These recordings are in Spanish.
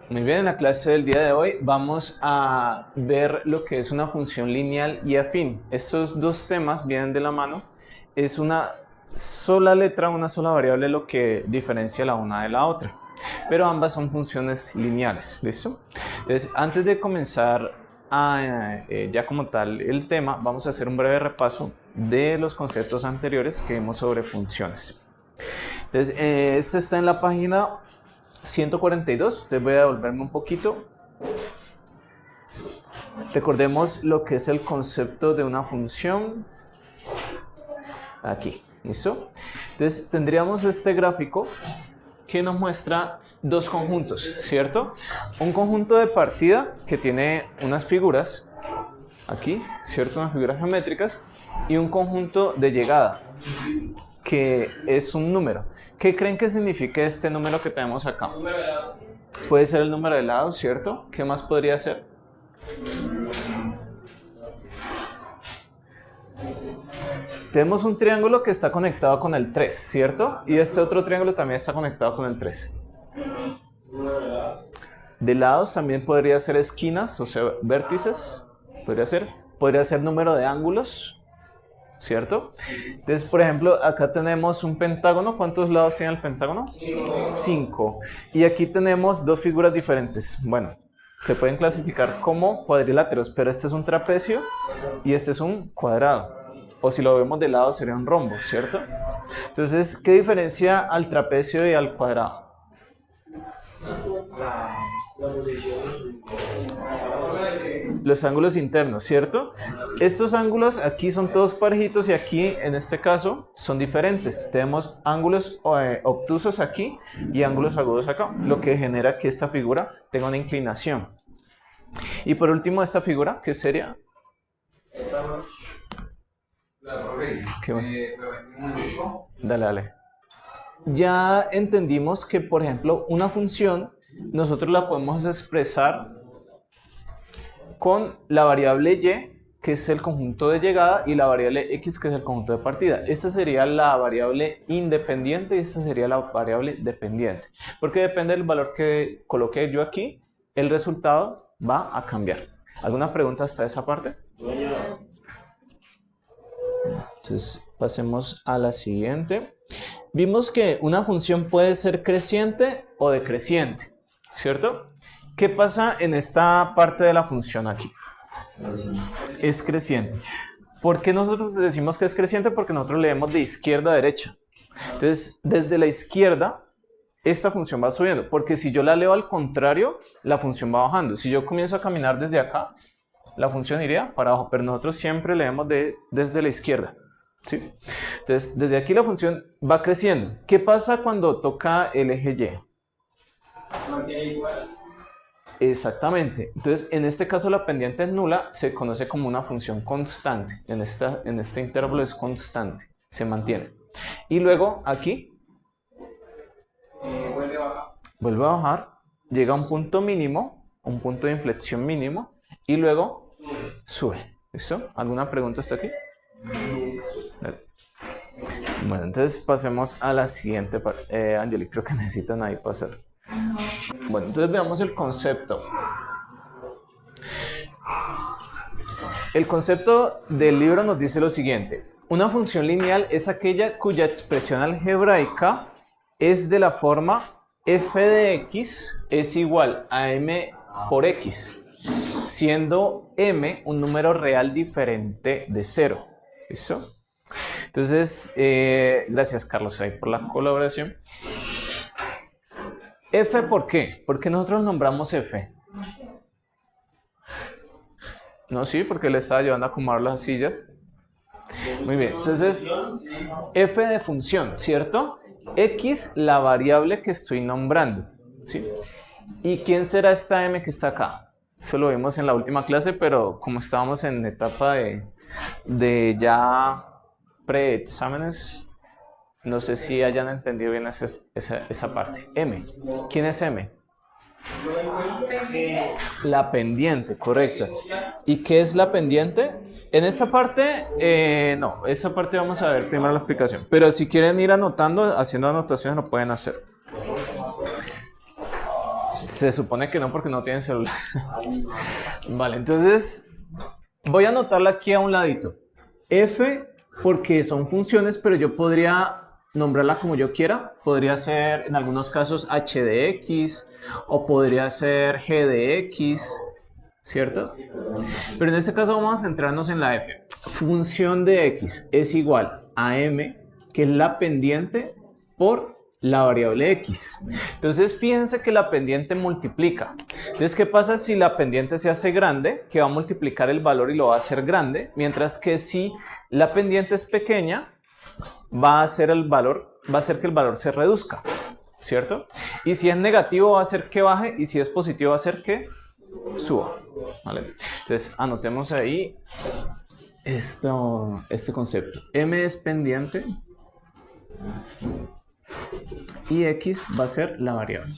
Muy bien, en la clase del día de hoy vamos a ver lo que es una función lineal y afín. Estos dos temas vienen de la mano. Es una sola letra, una sola variable lo que diferencia la una de la otra. Pero ambas son funciones lineales, ¿listo? Entonces, antes de comenzar ya como tal el tema, vamos a hacer un breve repaso de los conceptos anteriores que vimos sobre funciones. Entonces, este está en la página 142, entonces voy a devolverme un poquito. Recordemos lo que es el concepto de una función. Aquí, ¿listo? Entonces tendríamos este gráfico que nos muestra dos conjuntos, ¿cierto? Un conjunto de partida que tiene unas figuras, aquí, ¿cierto? Unas figuras geométricas, y un conjunto de llegada, que es un número. ¿Qué creen que significa este número que tenemos acá? Número de lados. Puede ser el número de lados, ¿cierto? ¿Qué más podría ser? Tenemos un triángulo que está conectado con el 3, ¿cierto? Y este otro triángulo también está conectado con el 3. De lados también podría ser esquinas, o sea, vértices. Podría ser número de ángulos, ¿cierto? Entonces, por ejemplo, acá tenemos un pentágono. ¿Cuántos lados tiene el pentágono? 5. Y aquí tenemos dos figuras diferentes. Bueno, se pueden clasificar como cuadriláteros, pero este es un trapecio y este es un cuadrado. O si lo vemos de lado sería un rombo, ¿cierto? Entonces, ¿qué diferencia al trapecio y al cuadrado? Los ángulos internos, ¿cierto? Estos ángulos aquí son todos parejitos y aquí, en este caso, son diferentes. Tenemos ángulos obtusos aquí y ángulos agudos acá, lo que genera que esta figura tenga una inclinación. Y por último, esta figura, ¿qué sería? ¿Qué más? Dale. Ya entendimos que, por ejemplo, una función nosotros la podemos expresar con la variable y, que es el conjunto de llegada, y la variable x, que es el conjunto de partida. Esta sería la variable independiente y esta sería la variable dependiente. Porque depende del valor que coloque yo aquí, el resultado va a cambiar. ¿Alguna pregunta hasta esa parte? Entonces, pasemos a la siguiente. Vimos que una función puede ser creciente o decreciente, ¿cierto? ¿Qué pasa en esta parte de la función aquí? Es creciente. ¿Por qué nosotros decimos que es creciente? Porque nosotros leemos de izquierda a derecha. Entonces, desde la izquierda, esta función va subiendo. Porque si yo la leo al contrario, la función va bajando. Si yo comienzo a caminar desde acá, la función iría para abajo. Pero nosotros siempre leemos desde la izquierda, ¿sí? Entonces, desde aquí la función va creciendo. ¿Qué pasa cuando toca el eje Y? Mantiene igual. Exactamente. Entonces, en este caso la pendiente nula se conoce como una función constante. En este intervalo es constante, se mantiene. Y luego aquí vuelve a bajar, llega a un punto mínimo, un punto de inflexión mínimo, y luego sube. ¿Listo? ¿Alguna pregunta hasta aquí? Bueno, entonces pasemos a la siguiente parte. Angeli, creo que necesitan ahí pasar. Bueno, entonces veamos el concepto. El concepto del libro nos dice lo siguiente. Una función lineal es aquella cuya expresión algebraica es de la forma f de x es igual a m por x, siendo m un número real diferente de 0. ¿Listo? Entonces, gracias Carlos ahí por la colaboración. F, ¿por qué? Porque nosotros nombramos F. No, sí, porque le estaba llevando a acomodar las sillas. Muy bien, entonces F de función, ¿cierto? X, la variable que estoy nombrando, ¿sí? ¿Y quién será esta M que está acá? Eso lo vimos en la última clase, pero como estábamos en etapa de ya preexámenes, no sé si hayan entendido bien esa parte. M. ¿Quién es M? La pendiente, correcto. ¿Y qué es la pendiente? En esta parte, no, esta parte vamos a ver primero la explicación. Pero si quieren ir anotando, haciendo anotaciones, lo pueden hacer. Se supone que no porque no tienen celular. Vale, entonces voy a anotarla aquí a un ladito. F porque son funciones, pero yo podría nombrarla como yo quiera. Podría ser en algunos casos h de x o podría ser g de x, ¿cierto? Pero en este caso vamos a centrarnos en la f. Función de x es igual a m, que es la pendiente, por la variable x. Entonces fíjense que la pendiente multiplica. Entonces, ¿qué pasa si la pendiente se hace grande? Que va a multiplicar el valor y lo va a hacer grande, mientras que si la pendiente es pequeña, va a hacer que el valor se reduzca, ¿cierto? Y si es negativo va a hacer que baje, y si es positivo va a hacer que suba, ¿vale? Entonces anotemos ahí este concepto. M es pendiente y x va a ser la variable.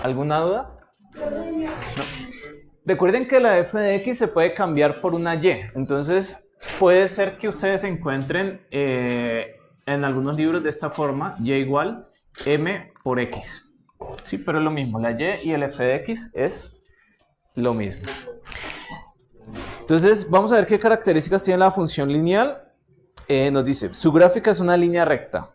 ¿Alguna duda? No. Recuerden que la f de x se puede cambiar por una y. Entonces puede ser que ustedes se encuentren en algunos libros de esta forma: y igual m por x. Sí, pero es lo mismo. La y y el f de x es lo mismo. Entonces vamos a ver qué características tiene la función lineal. Nos dice, su gráfica es una línea recta,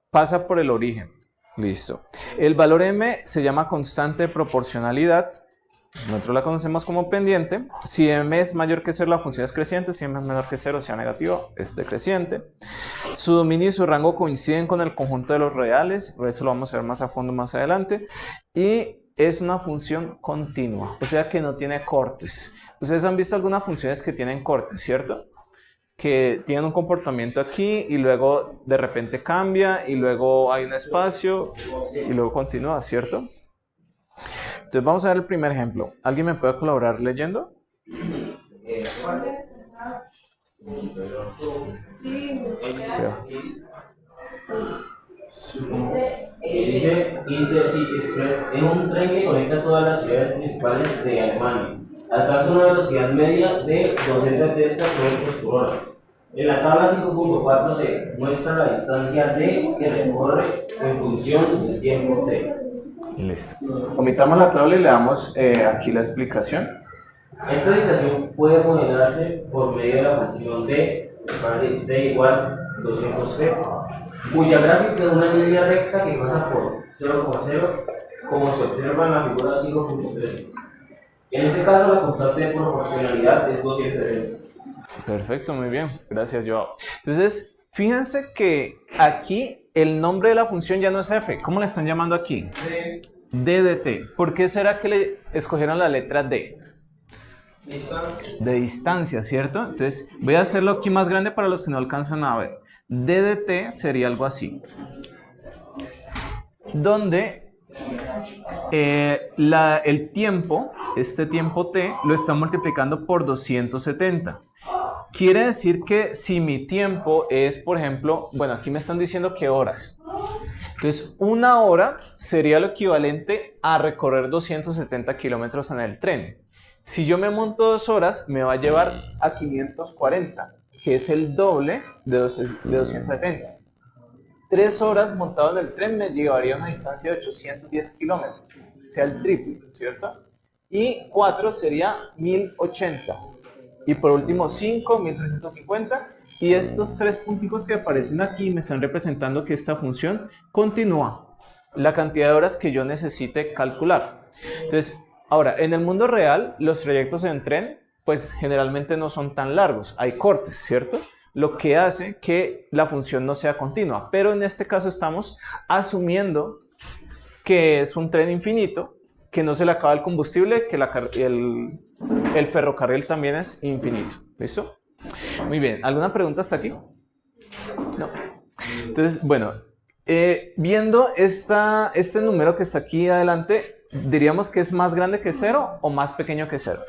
pasa por el origen, listo. El valor m se llama constante de proporcionalidad, nosotros la conocemos como pendiente. Si m es mayor que 0, la función es creciente; si m es menor que 0, sea negativa, es decreciente. Su dominio y su rango coinciden con el conjunto de los reales, eso lo vamos a ver más a fondo más adelante. Y es una función continua, o sea que no tiene cortes. Ustedes han visto algunas funciones que tienen cortes, ¿cierto? Que tienen un comportamiento aquí y luego de repente cambia y luego hay un espacio y luego continúa, ¿cierto? Entonces vamos a ver el primer ejemplo. ¿Alguien me puede colaborar leyendo? Dice Intercity Express es un tren que conecta todas las ciudades principales de Alemania. Alcanza una velocidad media de 270 km por hora. En la tabla 5.4 se muestra la distancia D que recorre en función del tiempo T. Listo. Omitamos la tabla y le damos aquí la explicación. Esta situación puede modelarse por medio de la función D, T igual 200T, cuya gráfica es una línea recta que pasa por 0,0, como se observa en la figura 5.3. En este caso, la constante de proporcionalidad es 270. Perfecto, muy bien. Gracias, Joao. Entonces, fíjense que aquí el nombre de la función ya no es f. ¿Cómo le están llamando aquí? D de t. ¿Por qué será que le escogieron la letra D? De distancia, ¿cierto? Entonces, voy a hacerlo aquí más grande para los que no alcanzan a ver. D de t sería algo así, donde el tiempo, este tiempo t, lo está multiplicando por 270. Quiere decir que si mi tiempo es, por ejemplo, bueno, aquí me están diciendo que horas. Entonces, una hora sería lo equivalente a recorrer 270 kilómetros en el tren. Si yo me monto 2 horas, me va a llevar a 540, que es el doble de 270. 3 horas montado en el tren me llevaría a una distancia de 810 kilómetros, o sea, el triple, ¿cierto? Y 4 sería 1080. Y por último 5, 1350. Y estos 3 punticos que aparecen aquí me están representando que esta función continúa la cantidad de horas que yo necesite calcular. Entonces, ahora, en el mundo real, los trayectos en tren, pues generalmente no son tan largos, hay cortes, ¿cierto? Lo que hace que la función no sea continua. Pero en este caso estamos asumiendo que es un tren infinito, que no se le acaba el combustible, que el ferrocarril también es infinito. ¿Listo? Muy bien. ¿Alguna pregunta hasta aquí? No. Entonces, bueno, viendo este número que está aquí adelante, diríamos que es más grande que 0 o más pequeño que 0.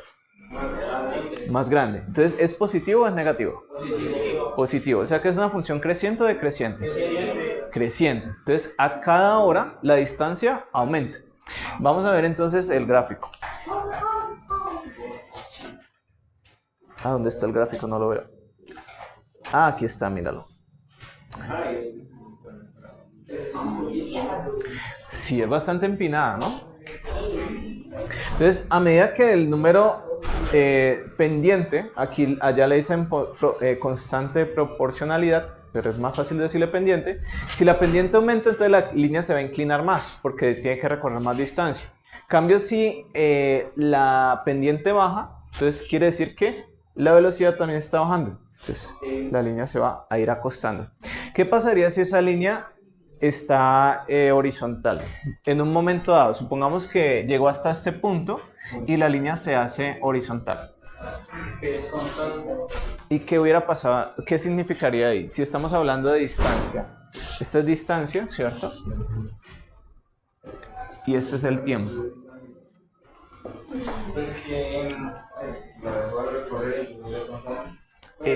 Más grande. Entonces, ¿es positivo o es negativo? Positivo. O sea que es una función creciente o decreciente. Creciente. Entonces, a cada hora la distancia aumenta. Vamos a ver entonces el gráfico. ¿Dónde está el gráfico? No lo veo. Aquí está, míralo. Sí, es bastante empinada, ¿no? Entonces, a medida que el número pendiente, allá le dicen constante de proporcionalidad, pero es más fácil decirle pendiente. Si la pendiente aumenta, entonces la línea se va a inclinar más, porque tiene que recorrer más distancia. En cambio, si la pendiente baja, entonces quiere decir que la velocidad también está bajando. Entonces, la línea se va a ir acostando. ¿Qué pasaría si esa línea está horizontal? En un momento dado, supongamos que llegó hasta este punto y la línea se hace horizontal. Que es constante. ¿Y qué hubiera pasado? ¿Qué significaría ahí? Si estamos hablando de distancia. Esta es distancia, ¿cierto? Y este es el tiempo. Es que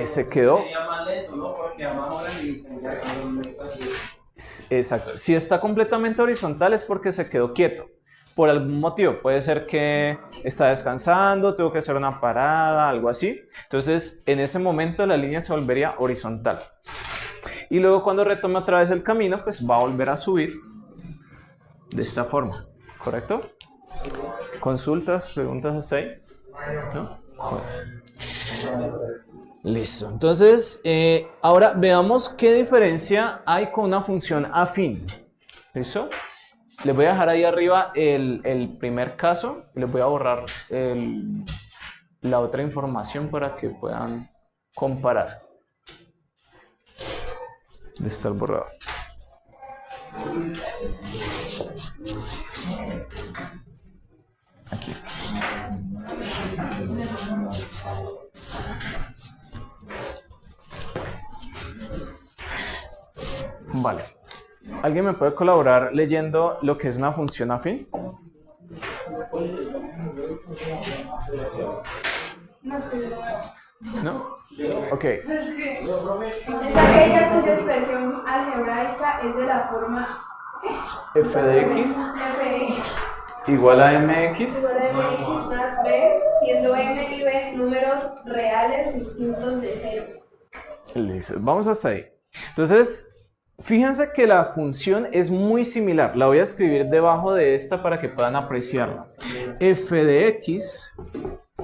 Se quedó. sería más lento, ¿no? Porque a más horas y se encarga Exacto. Si está completamente horizontal es porque se quedó quieto. Por algún motivo. Puede ser que está descansando, tuvo que hacer una parada, algo así. Entonces, en ese momento la línea se volvería horizontal. Y luego cuando retome otra vez el camino, pues va a volver a subir de esta forma. ¿Correcto? ¿Consultas, preguntas hasta ahí? ¿No? Listo. Entonces, ahora veamos qué diferencia hay con una función afín. ¿Listo? Les voy a dejar ahí arriba el primer caso. Les voy a borrar la otra información para que puedan comparar. De estar borrado. Aquí. Vale. ¿Alguien me puede colaborar leyendo lo que es una función afín? ¿No? Ok. Es aquella cuya expresión algebraica es de la forma F de X f(x) igual a MX. igual a mx más b, siendo m y b números reales distintos de cero. Listo. Vamos hasta ahí. Entonces, fíjense que la función es muy similar. La voy a escribir debajo de esta para que puedan apreciarla. F de X,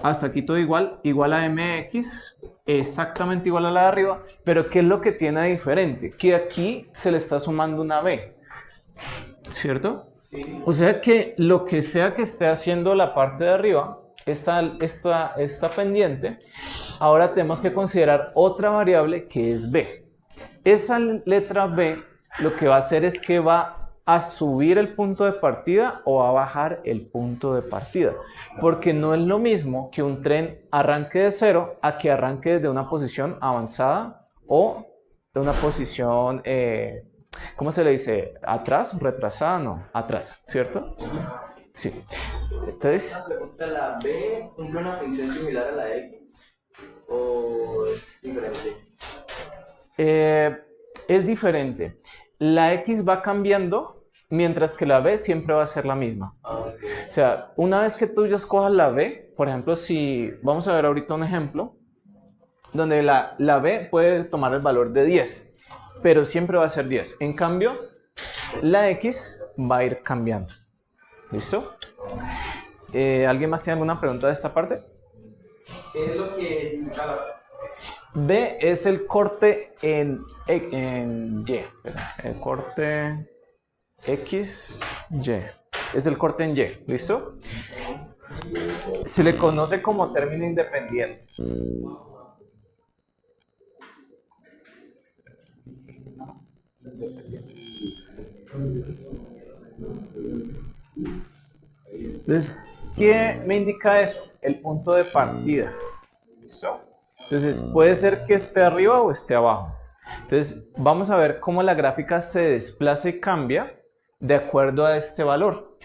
hasta aquí todo igual a MX, exactamente igual a la de arriba. Pero ¿qué es lo que tiene de diferente? Que aquí se le está sumando una B, ¿cierto? O sea que lo que sea que esté haciendo la parte de arriba, esta pendiente, ahora tenemos que considerar otra variable que es B. Esa letra B lo que va a hacer es que va a subir el punto de partida o va a bajar el punto de partida. Porque no es lo mismo que un tren arranque de cero a que arranque desde una posición avanzada o de una posición, ¿cómo se le dice? ¿Atrás? ¿Retrasada? No, atrás, ¿cierto? Sí. Entonces, Una pregunta, ¿la B cumple una función similar a la X? ¿O es diferente? es diferente. La X va cambiando, mientras que la B siempre va a ser la misma. O sea, una vez que tú ya escojas la B, por ejemplo, si vamos a ver ahorita un ejemplo, donde la B puede tomar el valor de 10, pero siempre va a ser 10. En cambio, la X va a ir cambiando. ¿Listo? ¿Alguien más tiene alguna pregunta de esta parte? ¿Qué es lo que significa la B es el corte en Y. El corte X, Y. Es el corte en Y. ¿Listo? Se le conoce como término independiente. Entonces, ¿qué me indica eso? El punto de partida. ¿Listo? Entonces, puede ser que esté arriba o esté abajo. Entonces, vamos a ver cómo la gráfica se desplaza y cambia de acuerdo a este valor,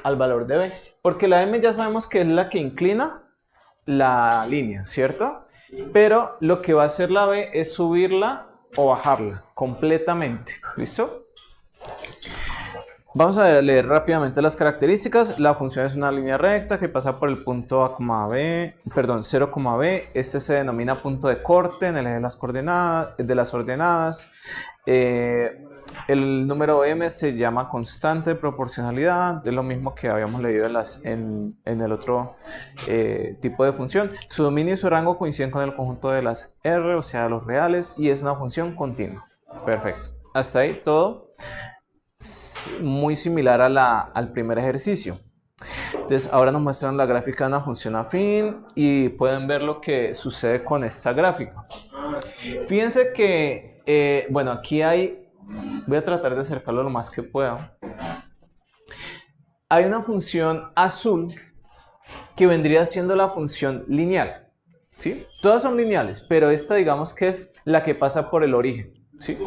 al valor de B. Porque la M ya sabemos que es la que inclina la línea, ¿cierto? Pero lo que va a hacer la B es subirla o bajarla completamente. ¿Listo? Vamos a leer rápidamente las características. La función es una línea recta que pasa por el punto A, B, perdón, 0, B. Este se denomina punto de corte en el eje de las coordenadas, el número m se llama constante de proporcionalidad, de lo mismo que habíamos leído en el otro tipo de función. Su dominio y su rango coinciden con el conjunto de las R, o sea, los reales, y es una función continua. Perfecto. Hasta ahí todo muy similar al primer ejercicio. Entonces ahora nos muestran la gráfica de una función afín y pueden ver lo que sucede con esta gráfica. Fíjense que, bueno, aquí voy a tratar de acercarlo lo más que pueda. Hay una función azul que vendría siendo la función lineal, ¿sí? Todas son lineales, pero esta digamos que es la que pasa por el origen, ¿sí?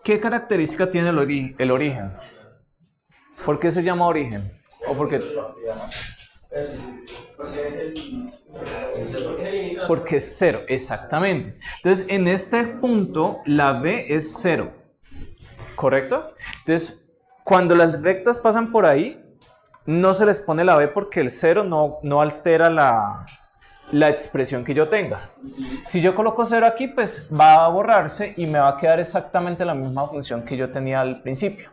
¿Qué característica tiene el origen? ¿Por qué se llama origen? ¿O porque porque es 0, exactamente. Entonces, en este punto, la B es 0, ¿correcto? Entonces, cuando las rectas pasan por ahí, no se les pone la B porque el 0 no altera la expresión que yo tenga. Si yo coloco 0 aquí, pues va a borrarse y me va a quedar exactamente la misma función que yo tenía al principio.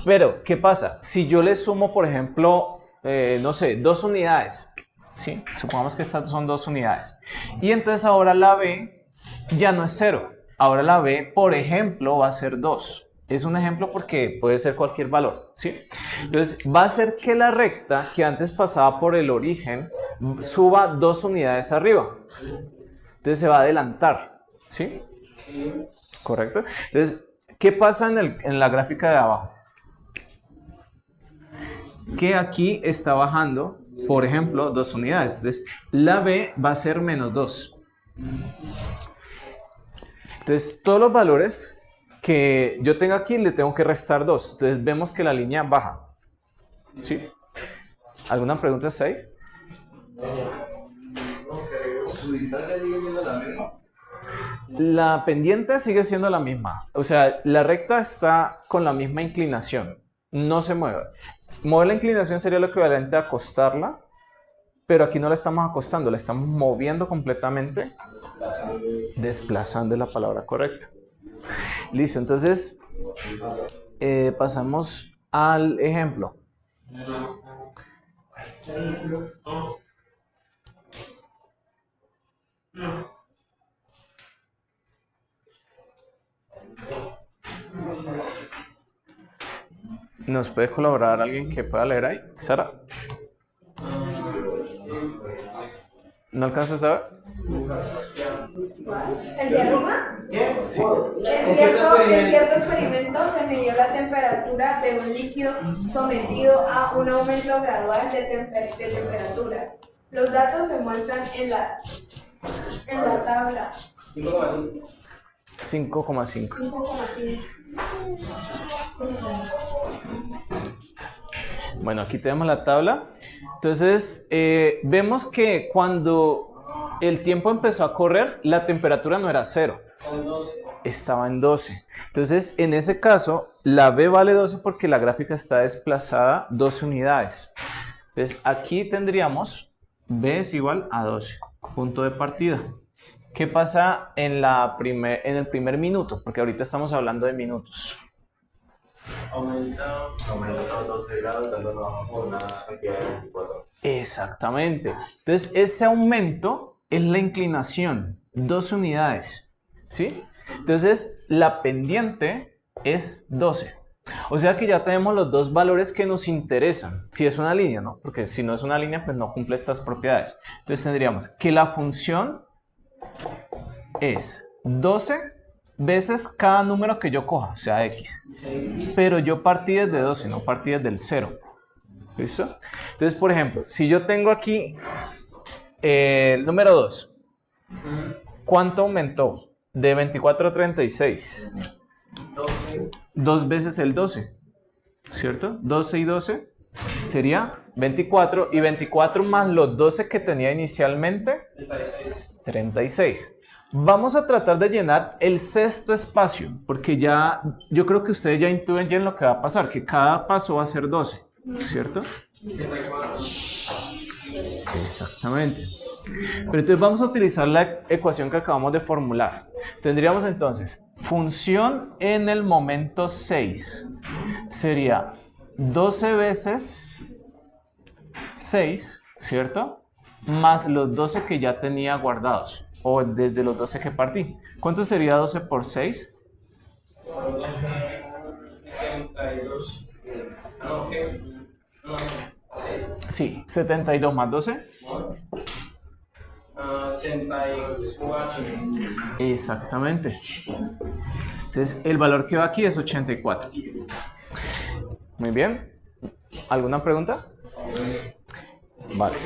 Pero, ¿qué pasa? Si yo le sumo, por ejemplo, no sé, 2 unidades, ¿sí? Supongamos que estas son 2 unidades. Y entonces ahora la B ya no es 0. Ahora la B, por ejemplo, va a ser 2. Es un ejemplo porque puede ser cualquier valor, ¿sí? Entonces va a hacer que la recta que antes pasaba por el origen suba 2 unidades arriba. Entonces se va a adelantar, ¿sí? ¿Correcto? Entonces, ¿qué pasa en la gráfica de abajo? Que aquí está bajando, por ejemplo, 2 unidades. Entonces, la B va a ser menos 2. Entonces, todos los valores que yo tengo aquí le tengo que restar 2. Entonces, vemos que la línea baja. ¿Sí? ¿Alguna pregunta hasta ahí? ¿Su distancia sigue siendo la misma? La pendiente sigue siendo la misma. O sea, la recta está con la misma inclinación. No se mueve. Mover la inclinación sería lo equivalente a acostarla, pero aquí no la estamos acostando, la estamos moviendo completamente. Desplazando es la palabra correcta. Listo, entonces pasamos al ejemplo. ¿Nos puede colaborar alguien que pueda leer ahí? Sara. ¿No alcanzas a ver? ¿El de arriba? Sí. En cierto experimento se midió la temperatura de un líquido sometido a un aumento gradual de temperatura. Los datos se muestran en la tabla. 5,5. 5,5. Bueno, aquí tenemos la tabla. Entonces, vemos que cuando el tiempo empezó a correr, la temperatura no era 0. Estaba en 12. Entonces, en ese caso, la B vale 12 porque la gráfica está desplazada 12 unidades. Entonces, aquí tendríamos B es igual a 12. Punto de partida. ¿Qué pasa en el primer minuto? Porque ahorita estamos hablando de minutos. Aumenta a 12 grados, dándonos abajo una cantidad de 24. Exactamente. Entonces, ese aumento es la inclinación, 12 unidades, ¿sí? Entonces, la pendiente es 12. O sea que ya tenemos los dos valores que nos interesan. Si es una línea, ¿no? Porque si no es una línea, pues no cumple estas propiedades. Entonces, tendríamos que la función es 12 veces cada número que yo coja, o sea, x. Pero yo partí desde 12, no partí desde el 0. ¿Listo? Entonces, por ejemplo, si yo tengo aquí el número 2, ¿cuánto aumentó? De 24 a 36. 2 veces el 12, ¿cierto? 12 y 12, sería 24 y 24 más los 12 que tenía inicialmente, 36. Vamos a tratar de llenar el sexto espacio, porque ya yo creo que ustedes ya intuyen bien lo que va a pasar, que cada paso va a ser 12, ¿cierto? Exactamente. Pero entonces vamos a utilizar la ecuación que acabamos de formular. Tendríamos entonces función en el momento 6 sería 12 veces 6, ¿cierto? Más los 12 que ya tenía guardados, o desde los 12 que partí. ¿Cuánto sería 12 por 6? 72. Sí, 72 más 12. 84. Exactamente. Entonces, el valor que va aquí es 84. Muy bien. ¿Alguna pregunta? Vale.